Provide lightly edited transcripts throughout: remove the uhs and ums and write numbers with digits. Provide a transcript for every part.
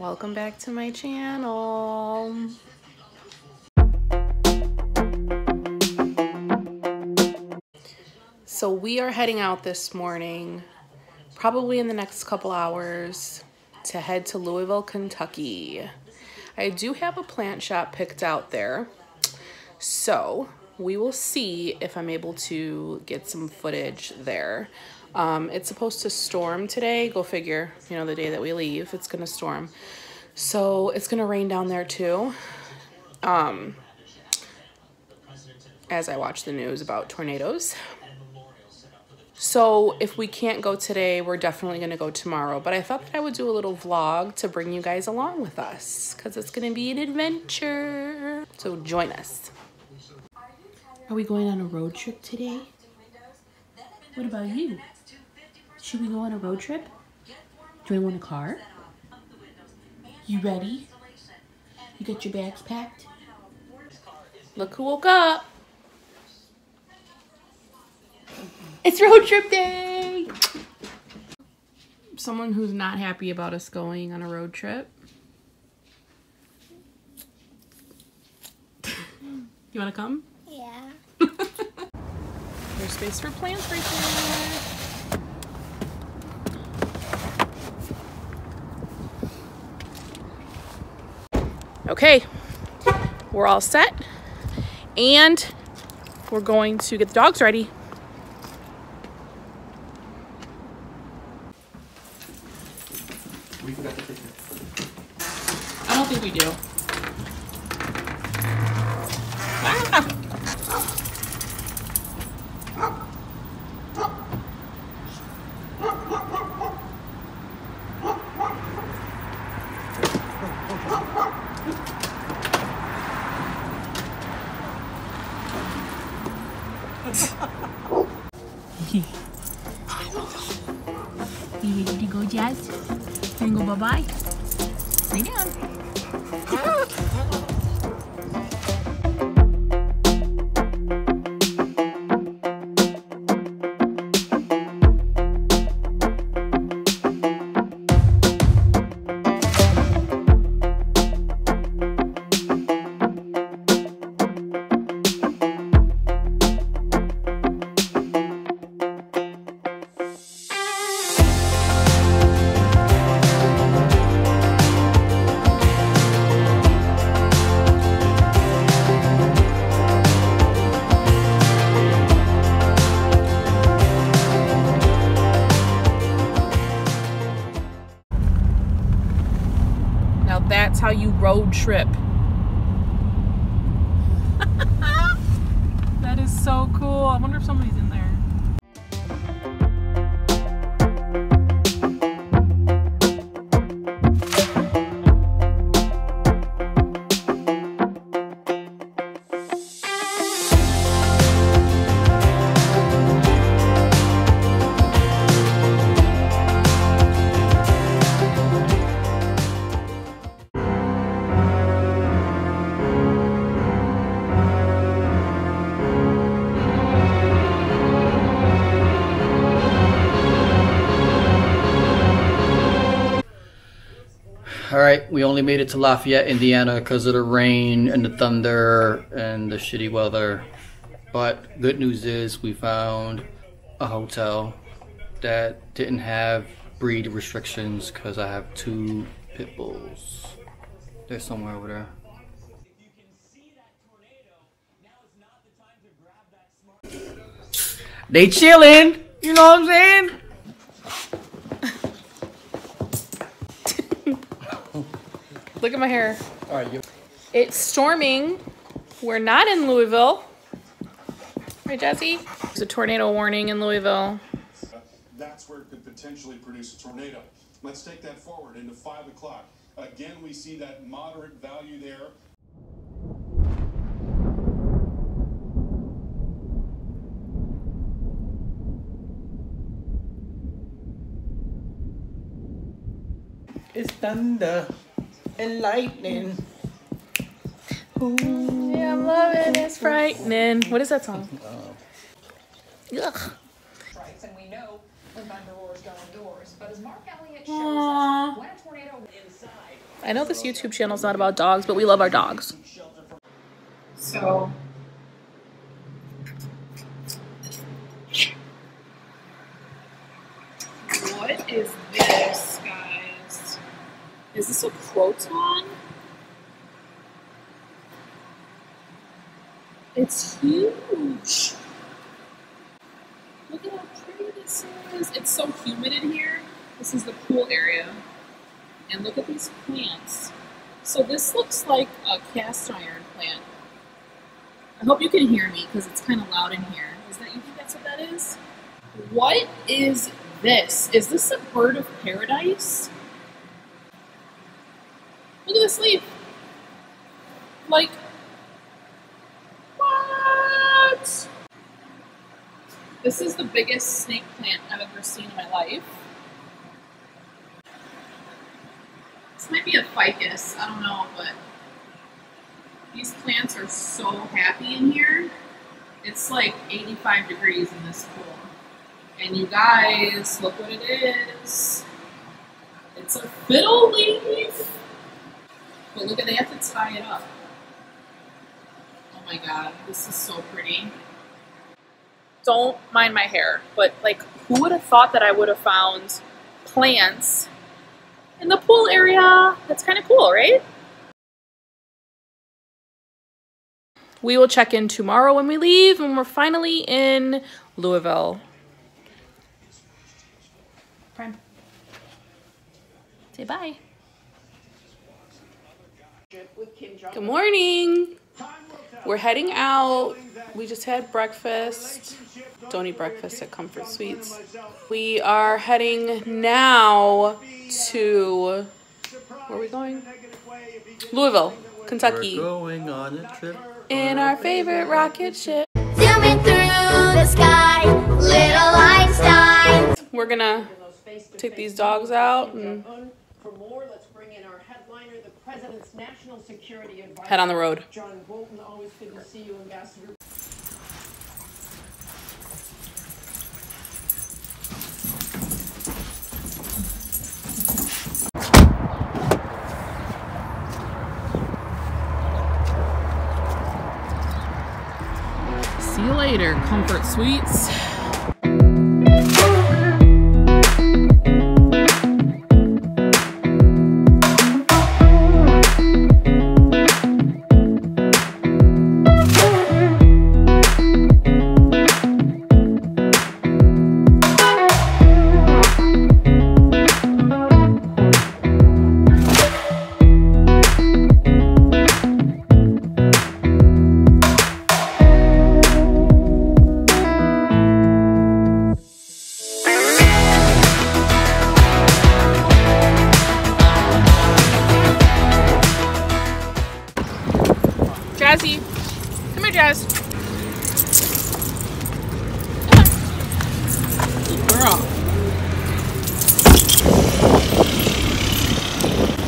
Welcome back to my channel. So we are heading out this morning, probably in the next couple hours, to head to Louisville, Kentucky. I do have a plant shop picked out there, so we will see if I'm able to get some footage there. It's supposed to storm today. Go figure, you know, the day that we leave, it's gonna storm. So it's gonna rain down there too. As I watch the news about tornadoes. So if we can't go today, we're definitely gonna go tomorrow. But I thought that I would do a little vlog to bring you guys along with us, because it's gonna be an adventure. So join us. Are we going on a road trip today? What about you? Should we go on a road trip? Do you want a car? You ready? You got your bags packed? Look who woke up. It's road trip day! Someone who's not happy about us going on a road trip. You wanna come? Yeah. There's space for plants right there. Okay, we're all set. And we're going to get the dogs ready. We forgot the picture. I don't think we do. You ready to go, Jazz? Can you go bye-bye? Lay down. That's how you road trip. That is so cool. I wonder if somebody's in there. Alright, we only made it to Lafayette, Indiana because of the rain and the thunder and the shitty weather. But good news is we found a hotel that didn't have breed restrictions because I have 2 pit bulls. They're somewhere over there. They chillin', you know what I'm saying? Look at my hair. All right, It's storming. We're not in Louisville. Right, Jesse? There's a tornado warning in Louisville. That's where it could potentially produce a tornado. Let's take that forward into 5 o'clock. Again, we see that moderate value there. It's thunder and lightning. Ooh, yeah, I'm loving it. It's frightening. What is that song? Ugh. And we know I know this YouTube channel is not about dogs, but we love our dogs. So, what is this, guys? Is this a croton? It's huge. Look at how pretty this is. It's so humid in here. This is the pool area. And look at these plants. So this looks like a cast iron plant. I hope you can hear me because it's kind of loud in here. You think that's what that is? What is this? Is this a bird of paradise? Look at this leaf. Like, what? This is the biggest snake plant I've ever seen in my life. This might be a ficus, I don't know, but these plants are so happy in here. It's like 85 degrees in this pool. And you guys, look what it is. It's a fiddle leaf. But look at, they have to tie it up. Oh my god, this is so pretty. Don't mind my hair, but like, who would have thought that I would have found plants in the pool area? That's kind of cool, right? We will check in tomorrow when we leave, and we're finally in Louisville. Prime. Say bye. Good morning. We're heading out. We just had breakfast. Don't eat breakfast at Comfort Suites. We are heading now to, where are we going? Louisville, Kentucky. We're going on a trip. In our favorite rocket ship. Zooming through the sky, little Einstein. We're gonna take these dogs out and For more, let's bring in our headliner, the President's National Security Advisor. head on the road. John Bolton, always good to see you, Ambassador. See you later, Comfort Suites. Jazzy, come here, Jazz. Come on. Good girl.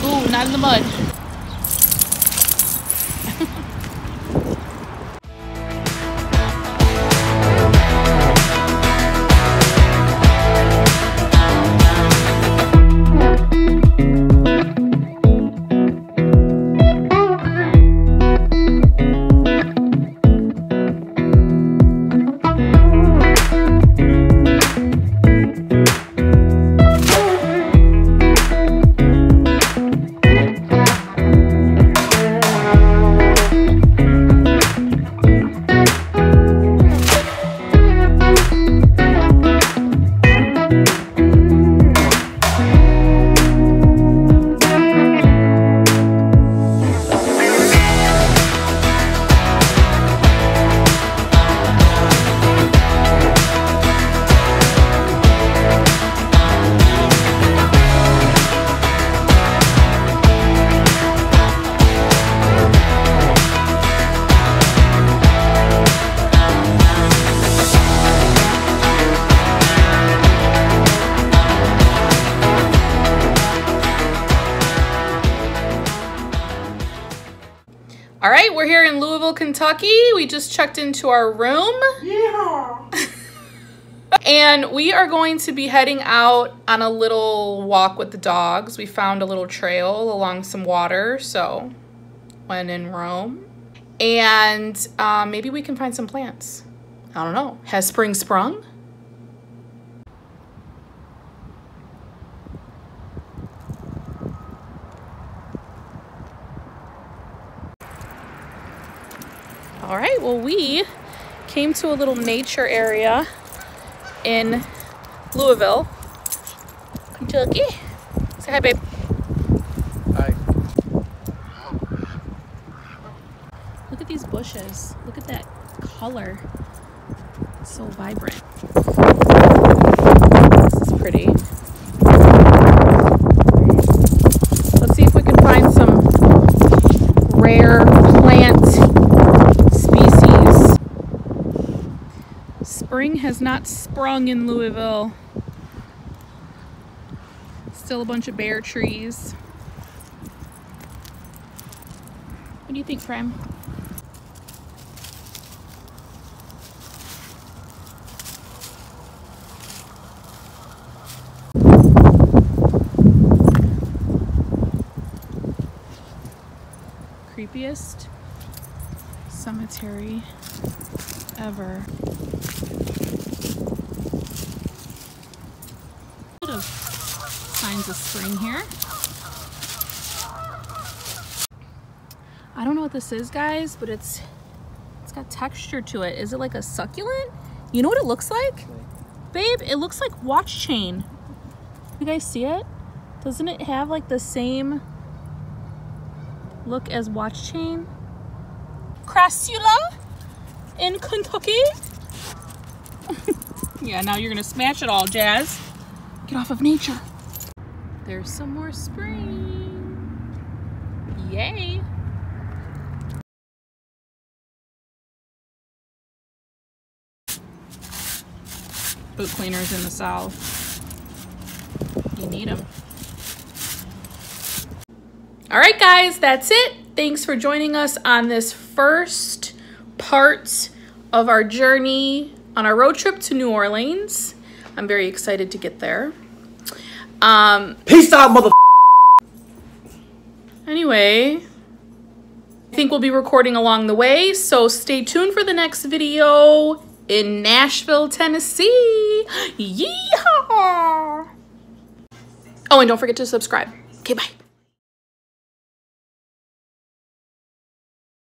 Ooh, not in the mud. All right, we're here in Louisville, Kentucky. We just checked into our room. Yeah. And we are going to be heading out on a little walk with the dogs. We found a little trail along some water, so when in Rome. And maybe we can find some plants. I don't know. Has spring sprung? All right, well, we came to a little nature area in Louisville, Kentucky. Say hi, babe. Hi. Look at these bushes. Look at that color. It's so vibrant. This is pretty. Let's see if we can find some rare plant species. Spring has not sprung in Louisville. Still a bunch of bare trees. What do you think, Fram? Creepiest cemetery ever. Bit of signs of spring here. I don't know what this is, guys, but it's got texture to it. Is it like a succulent? You know what it looks like? Babe, it looks like watch chain. You guys see it? Doesn't it have like the same look as watch chain? Crassula in Kentucky. Yeah, now you're gonna smash it all, Jazz. Get off of nature. There's some more spring. Yay. Boot cleaners in the South. You need them. All right, guys, that's it. Thanks for joining us on this first part of our journey on our road trip to New Orleans. I'm very excited to get there. Peace out, mother. Anyway, I think we'll be recording along the way, so stay tuned for the next video in Nashville, Tennessee. Yeehaw! Oh, and don't forget to subscribe. Okay, bye.